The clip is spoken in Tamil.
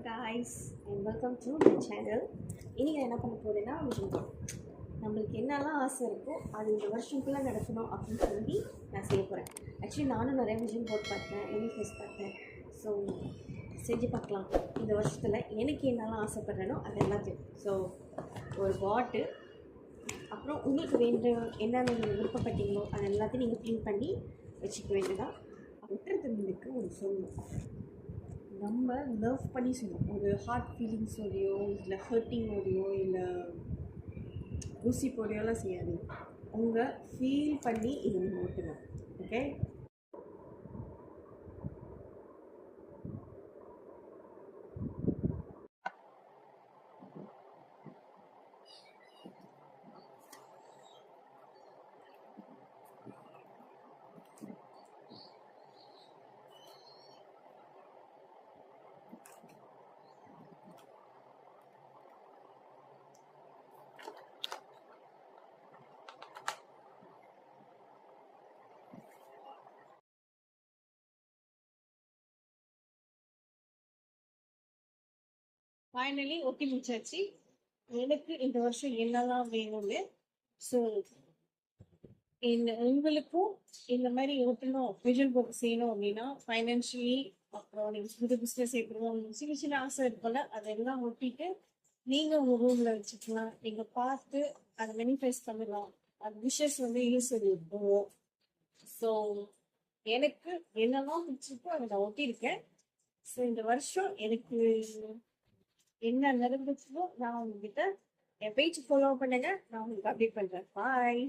guys and welcome to my channel. இனி நான் என்ன பண்ண போறேன்னா நம்மளுக்கு என்னெல்லாம் ஆசை இருக்கோ அது இந்த வருஷத்துக்குள்ள நடக்கணும் அப்படின்னு சொல்லி நான் செய்ய போகிறேன். ஆக்சுவலி நானும் நிறைய விஷன் போட்டு பார்த்தேன், ஃபேஸ் பார்த்தேன். ஸோ செஞ்சு பார்க்கலாம் இந்த வருஷத்தில் எனக்கு என்னெல்லாம் ஆசைப்படுறேனோ அது எல்லாத்தையும். ஸோ ஒரு பாட்டு, அப்புறம் உங்களுக்கு வேண்ட என்னென்ன நீங்கள் விருப்பப்பட்டீங்களோ அது எல்லாத்தையும் நீங்கள் க்ளீன் பண்ணி வச்சுக்க வேண்டியதான். விட்டுறதுக்கு ஒரு சொல்லணும், நம்ம லவ் பண்ணி சொல்லணும். ஒரு ஹார்ட் ஃபீலிங்ஸோடையோ இல்லை ஹர்ட்டிங்கோடையோ இல்லை ஊசி போடையோலாம் செய்யாது. உங்கள் ஃபீல் பண்ணி இதை நீங்கள் ஓட்டுங்க. ஓகே, ஃபைனலி ஓகே முடிச்சாச்சு. எனக்கு இந்த வருஷம் என்னெல்லாம் வேணும்னு. ஸோ உங்களுக்கும் இந்த மாதிரி ஓட்டணும், விஷன் போக்கு செய்யணும் அப்படின்னா ஃபைனான்ஷியலி, அப்புறம் நீங்கள் புது பிஸ்னஸ் ஏற்படுவோம், சின்ன சின்ன ஆசை இருக்கும்ல, அதெல்லாம் ஒட்டிட்டு நீங்கள் உங்கள் ரூமில் வச்சுக்கலாம். நீங்கள் பார்த்து அதை மேனிஃபெஸ்ட் பண்ணலாம். அது விஷஸ் ஈஸியாக போவோம். ஸோ எனக்கு என்னெல்லாம் பிடிச்சிருக்கோ அதை நான் ஒட்டியிருக்கேன். ஸோ இந்த வருஷம் எனக்கு என்ன நடந்துச்சோ நான் உங்ககிட்ட என் பேஜ் ஃபாலோ பண்ணுங்க, நான் உங்களுக்கு அப்டேட் பண்றேன். பாய்.